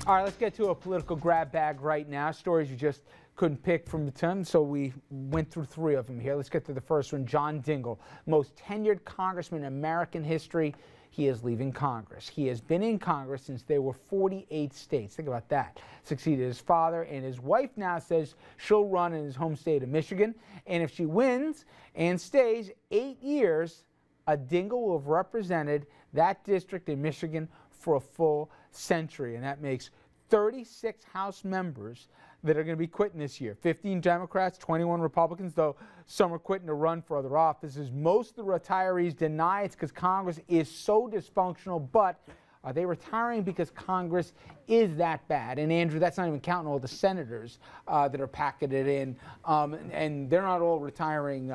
All right, let's get to a political grab bag right now. Stories you just couldn't pick from the ton, so we went through 3 of them here. Let's get to the first one. John Dingell, most tenured congressman in American history. He is leaving Congress. He has been in Congress since there were 48 states. Think about that. Succeeded his father, and his wife now says she'll run in his home state of Michigan. And if she wins and stays 8 years, Dingell will have represented that district in Michigan for a full century. And that makes 36 House members that are going to be quitting this year. 15 Democrats, 21 Republicans, though some are quitting to run for other offices. Most of the retirees deny it's because Congress is so dysfunctional, but are they retiring because Congress is that bad? And Andrew, that's not even counting all the senators that are packeted in, and they're not all retiring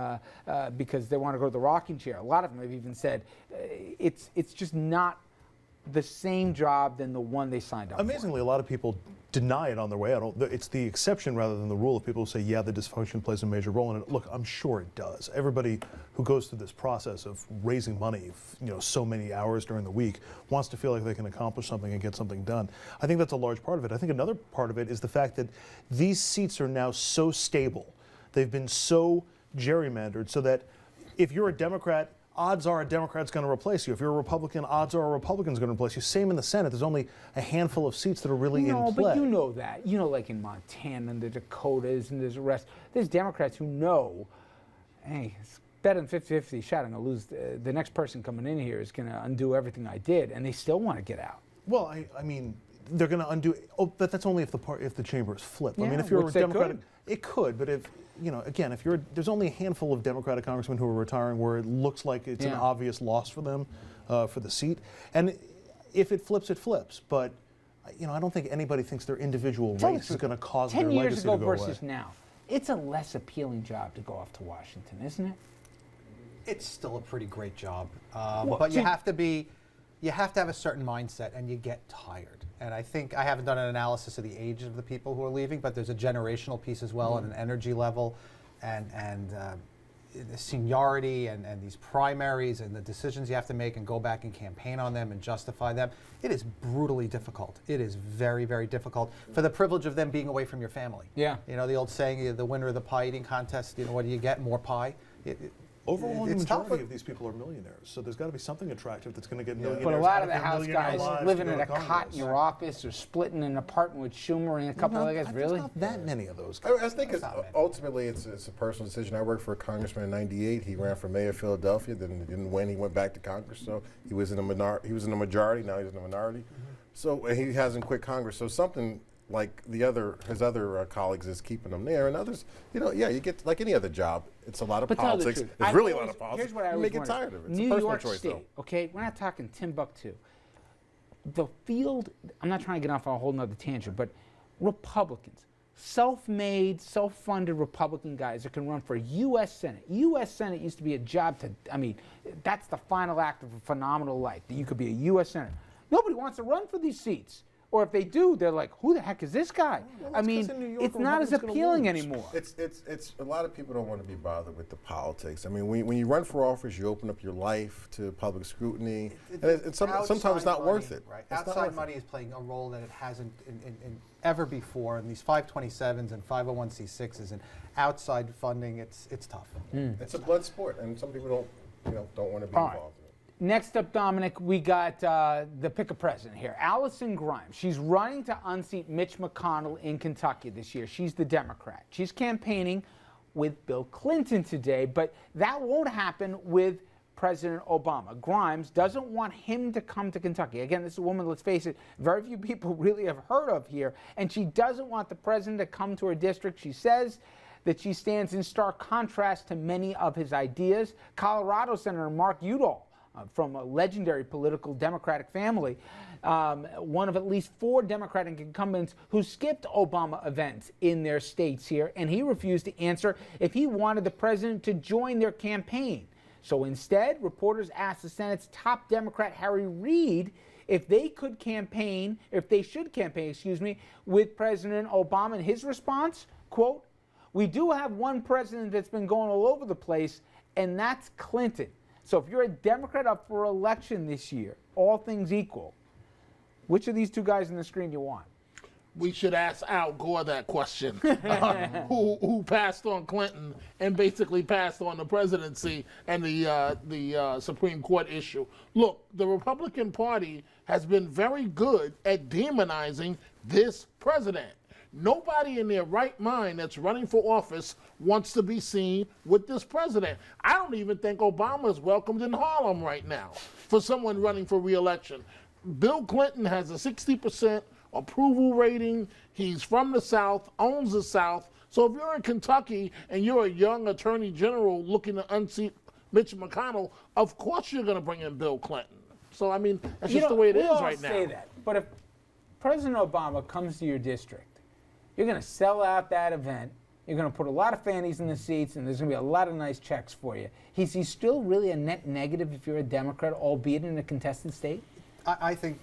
because they want to go to the rocking chair. A lot of them have even said it's just not the same job than the one they signed up for. Amazingly, a lot of people deny it on their way out. It's the exception rather than the rule of people who say, yeah, the dysfunction plays a major role in it. Look, I'm sure it does. Everybody who goes through this process of raising money, so many hours during the week, wants to feel like they can accomplish something and get something done. I think that's a large part of it. I think another part of it is the fact that these seats are now so stable. They've been so gerrymandered so that if you're a Democrat, odds are a Democrat's going to replace you. If you're a Republican, odds are a Republican's going to replace you. Same in the Senate. There's only a handful of seats that are really in play. No, but you know that. Like in Montana and the Dakotas and there's the rest. There's Democrats who know, hey, it's better than 50-50 shot. I'm going to lose. The next person coming in here is going to undo everything I did, and they still want to get out. Well, I mean, they're going to undo. Oh, but that's only if the chamber is flipped. Yeah, I mean, if you're a Democratic, it could. But if again, there's only a handful of Democratic congressmen who are retiring where it looks like it's an obvious loss for them for the seat. And if it flips, it flips. But I don't think anybody thinks their individual race is going to cause their legacy to go away. 10 years ago versus now, it's a less appealing job to go off to Washington, isn't it? It's still a pretty great job, but you have to have a certain mindset, and you get tired. And I think I haven't done an analysis of the age of the people who are leaving, but there's a generational piece as well, and an energy level, and the seniority, and these primaries, and the decisions you have to make, and go back and campaign on them and justify them. It is brutally difficult. It is very, very difficult for the privilege of them being away from your family. Yeah. The old saying, the winner of the pie eating contest. What do you get? More pie. Overwhelming majority of these people are millionaires, so there's got to be something attractive that's going to get millionaires. But a lot of the out House guys living in a cot in your office or splitting an apartment with Schumer and a couple of other guys. Really? Not that many of those guys. I think ultimately it's a personal decision. I worked for a congressman in '98. He ran for mayor of Philadelphia. Then he didn't win. He went back to Congress. So he was in a minority. He was in the majority. Now he's in the minority. So he hasn't quit Congress. So something like his other colleagues is keeping him there, and others, you get like any other job. It's a lot of politics. It's really a lot of politics. Here's what I you get tired of it. It's a personal choice, State, okay? We're not talking Timbuktu. The field, I'm not trying to get off on a whole nother tangent, but Republicans, self-made, self-funded Republican guys that can run for U.S. Senate. U.S. Senate used to be a job that's the final act of a phenomenal life, that you could be a U.S. Senator. Nobody wants to run for these seats. Or if they do, they're like, who the heck is this guy? Well, it's not as appealing anymore. It's a lot of people don't want to be bothered with the politics. I mean, when you run for office, you open up your life to public scrutiny, and sometimes it's not worth it. Right. Outside money is playing a role that it hasn't in ever before. And these 527s and 501c6s and outside funding, it's tough. It's a blood sport, and some people don't want to be involved. Next up, Dominic, we got the pick a president here. Alison Grimes. She's running to unseat Mitch McConnell in Kentucky this year. She's the Democrat. She's campaigning with Bill Clinton today, but that won't happen with President Obama. Grimes doesn't want him to come to Kentucky. Again, this is a woman, let's face it, very few people really have heard of here, and she doesn't want the president to come to her district. She says that she stands in stark contrast to many of his ideas. Colorado Senator Mark Udall, from a legendary political Democratic family, one of at least 4 Democratic incumbents who skipped Obama events in their states here, and he refused to answer if he wanted the president to join their campaign. So instead, reporters asked the Senate's top Democrat, Harry Reid, if they should campaign, with President Obama. And his response, quote, "We do have one president that's been going all over the place, and that's Clinton. So if you're a Democrat up for election this year, all things equal, which of these two guys on the screen you want?" we should ask Al Gore that question, who passed on Clinton and basically passed on the presidency and the Supreme Court issue. Look, the Republican Party has been very good at demonizing this president. Nobody in their right mind that's running for office wants to be seen with this president. I don't even think Obama is welcomed in Harlem right now for someone running for re-election. Bill Clinton has a 60% approval rating. He's from the South, owns the South. So if you're in Kentucky and you're a young attorney general looking to unseat Mitch McConnell, of course you're going to bring in Bill Clinton. So, I mean, that's just the way it is right now. We all say that, but if President Obama comes to your district, you're going to sell out that event. You're going to put a lot of fannies in the seats, and there's going to be a lot of nice checks for you. Is he still really a net negative if you're a Democrat, albeit in a contested state? I think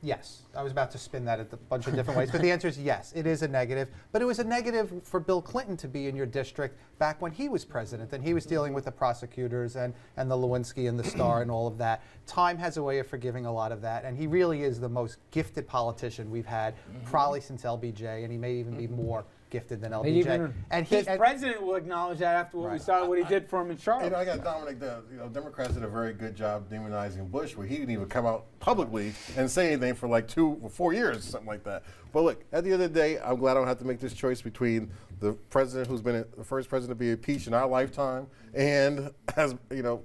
yes. I was about to spin that a bunch of different ways, but the answer is yes. It is a negative, but it was a negative for Bill Clinton to be in your district back when he was president, and he was dealing with the prosecutors and the Lewinsky and the Star and all of that. Time has a way of forgiving a lot of that, and he really is the most gifted politician we've had probably since LBJ, and he may even be more gifted than LBJ. And this president will acknowledge that after what we saw, what he did for him in Charlotte. I got Dominic. Democrats did a very good job demonizing Bush, where he didn't even come out publicly and say anything for like 2 or 4 years, something like that. But look, at the end of the day, I'm glad I don't have to make this choice between the president who's been the first president to be impeached in our lifetime, and has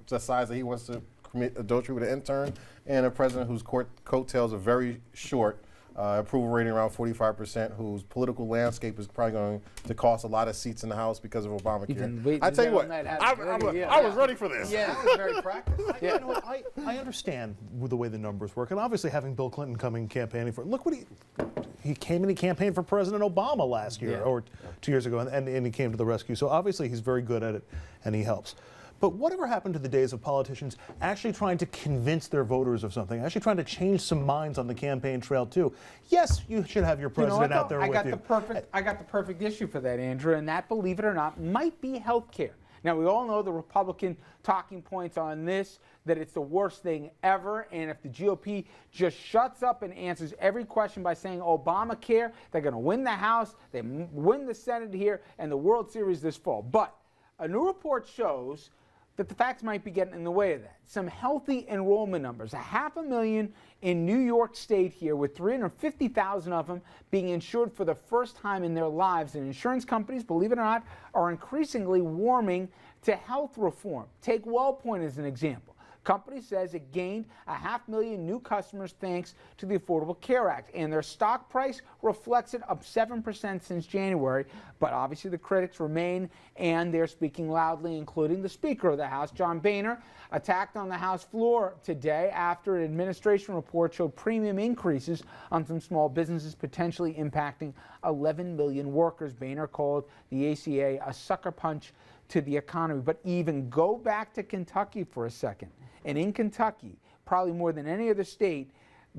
decides that he wants to commit adultery with an intern, and a president whose coattails are very short. Approval rating around 45%, whose political landscape is probably going to cost a lot of seats in the House because of Obamacare. I tell you what, I was ready for this. Yeah, that was very practiced. I understand the way the numbers work, and obviously having Bill Clinton coming campaigning for, look what he came and he campaigned for President Obama last year or 2 years ago, and he came to the rescue. So obviously he's very good at it, and he helps. But whatever happened to the days of politicians actually trying to convince their voters of something, actually trying to change some minds on the campaign trail too? Yes, you should have your president out there with you. I got the perfect issue for that, Andrew, and that, believe it or not, might be health care. Now, we all know the Republican talking points on this, that it's the worst thing ever, and if the GOP just shuts up and answers every question by saying Obamacare, they're going to win the House, they win the Senate here, and the World Series this fall. But a new report shows that the facts might be getting in the way of that. Some healthy enrollment numbers, 500,000 in New York State here, with 350,000 of them being insured for the first time in their lives. And insurance companies, believe it or not, are increasingly warming to health reform. Take WellPoint as an example. Company says it gained 500,000 new customers thanks to the Affordable Care Act, and their stock price reflects it, up 7% since January. But obviously the critics remain, and they're speaking loudly, including the Speaker of the House, John Boehner, attacked on the House floor today after an administration report showed premium increases on some small businesses, potentially impacting 11 million workers. Boehner called the ACA a sucker punch to the economy. But even go back to Kentucky for a second. And in Kentucky, probably more than any other state,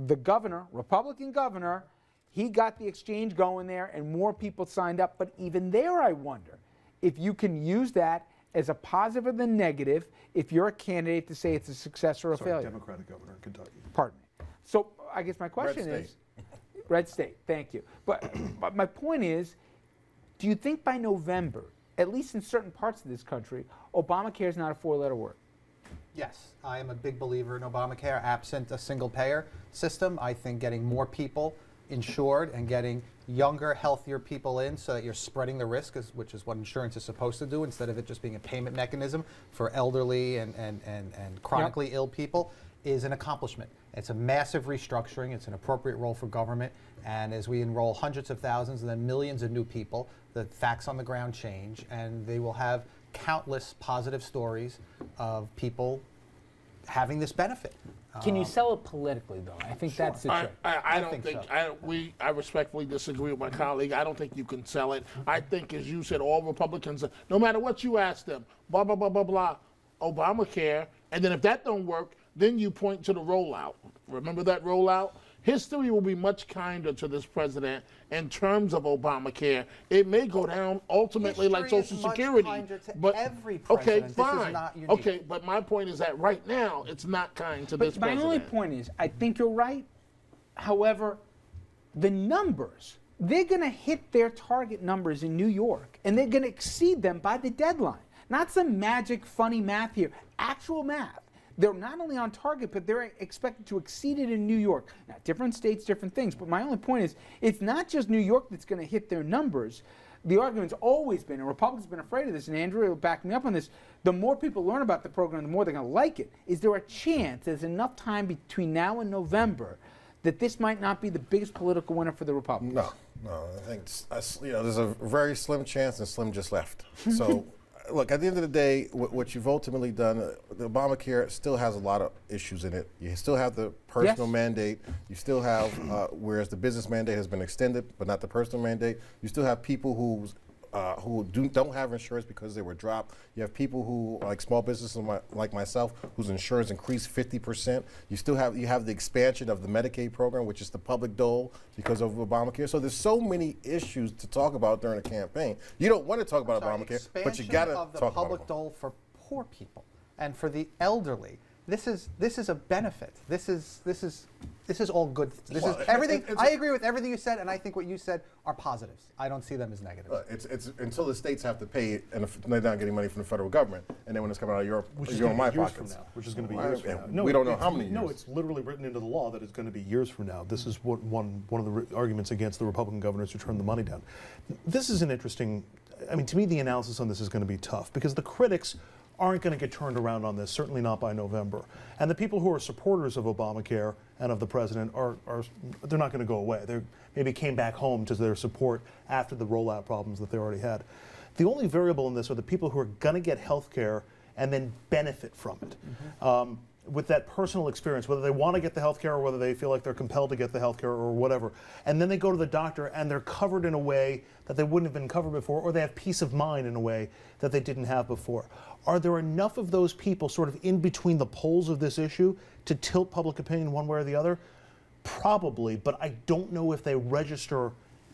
the governor, Republican governor, he got the exchange going there and more people signed up. But even there, I wonder if you can use that as a positive or the negative if you're a candidate to say it's a success or a failure. Democratic governor in Kentucky. Pardon me. So I guess my question is, red state, thank you. But my point is, do you think by November, at least in certain parts of this country, Obamacare is not a four-letter word? Yes, I am a big believer in Obamacare. Absent a single-payer system, I think getting more people insured and getting younger, healthier people in so that you're spreading the risk, which is what insurance is supposed to do, instead of it just being a payment mechanism for elderly and chronically ill people, is an accomplishment. It's a massive restructuring. It's an appropriate role for government. And as we enroll hundreds of thousands and then millions of new people, the facts on the ground change, and they will have countless positive stories of people having this benefit. Can you sell it politically, though? I think that's the trick. I don't think so. I respectfully disagree with my colleague. I don't think you can sell it. I think, as you said, all Republicans, no matter what you ask them, blah, blah, blah, blah, blah, Obamacare, and then if that don't work, then you point to the rollout. Remember that rollout? History will be much kinder to this president in terms of Obamacare. It may go down ultimately like Social Security. But every president. Okay, fine. This is not unique. Okay, but my point is that right now it's not kind to this president. My only point is, I think you're right. However, the numbers they're going to hit their target numbers in New York, and they're going to exceed them by the deadline. Not some magic, funny math here, actual math. They're not only on target, but they're expected to exceed it in New York. Now, different states, different things, but my only point is, it's not just New York that's going to hit their numbers. The argument's always been, and Republicans have been afraid of this, and Andrew will back me up on this, the more people learn about the program, the more they're going to like it. Is there a chance there's enough time between now and November that this might not be the biggest political winner for the Republicans? No, I think there's a very slim chance, and Slim just left. So, look, at the end of the day, what you've ultimately done, the Obamacare still has a lot of issues in it. You still have the personal mandate. You still have, whereas the business mandate has been extended, but not the personal mandate. You still have people who don't have insurance because they were dropped. You have people who, like small businesses like myself, whose insurance increased 50%. You have the expansion of the Medicaid program, which is the public dole because of Obamacare. So there's so many issues to talk about during a campaign. You don't want to talk about Obamacare, but you got to talk about it. Expansion of the public dole for poor people and for the elderly. This is a benefit. This is all good. Everything. I agree with everything you said, and I think what you said are positives. I don't see them as negatives. It's until the states have to pay, and they're not getting money from the federal government, and then when it's coming out of your Which is you're going on to my be years from pockets. now. Which is going to be years from now. We don't know how many years. No, it's literally written into the law that it's going to be years from now. This is what one of the arguments against the Republican governors who turned the money down. This is an interesting. I mean, to me, the analysis on this is going to be tough because the critics aren't going to get turned around on this, certainly not by November. And the people who are supporters of Obamacare and of the president they're not going to go away. They maybe came back home to their support after the rollout problems that they already had. The only variable in this are the people who are going to get health care and then benefit from it. With that personal experience, whether they want to get the health care or whether they feel like they're compelled to get the health care or whatever. And then they go to the doctor and they're covered in a way that they wouldn't have been covered before, or they have peace of mind in a way that they didn't have before. Are there enough of those people sort of in between the poles of this issue to tilt public opinion one way or the other? Probably, but I don't know if they register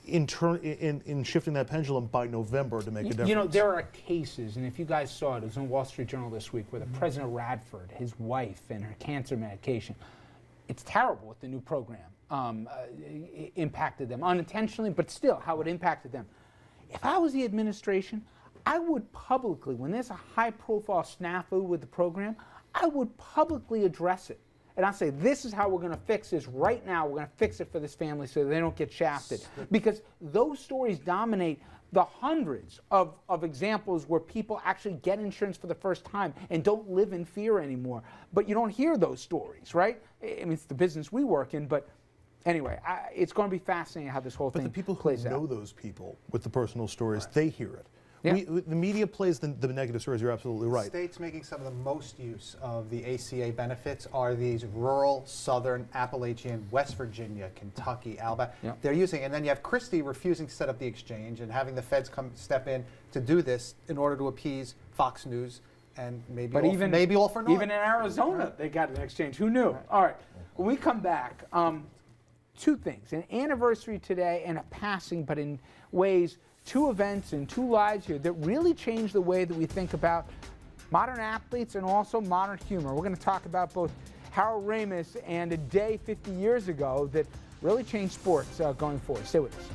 in shifting that pendulum by November to make a difference. You know, there are cases, and if you guys saw it was in Wall Street Journal this week, where the President Radford, his wife, and her cancer medication, it's terrible what the new program impacted them, unintentionally, but still how it impacted them. If I was the administration, I would publicly, when there's a high-profile snafu with the program, I would publicly address it. And I'll say, this is how we're going to fix this right now. We're going to fix it for this family so they don't get shafted. Because those stories dominate the hundreds of examples where people actually get insurance for the first time and don't live in fear anymore. But you don't hear those stories, right? I mean, it's the business we work in, but anyway, it's going to be fascinating how this whole thing But the people who plays know out. those people with the personal stories, they hear it. Yeah. The media plays the negative stories. You're absolutely right. States making some of the most use of the ACA benefits are these rural, southern, Appalachian, West Virginia, Kentucky, Alabama. Yep. They're using, and then you have Christie refusing to set up the exchange and having the feds step in to do this in order to appease Fox News and maybe all for naught. Even in Arizona, they got an exchange. Who knew? All right. When we come back, two things: an anniversary today and a passing, but in ways. Two events and two lives here that really change the way that we think about modern athletes and also modern humor. We're going to talk about both Harold Ramis and a day 50 years ago that really changed sports going forward. Stay with us.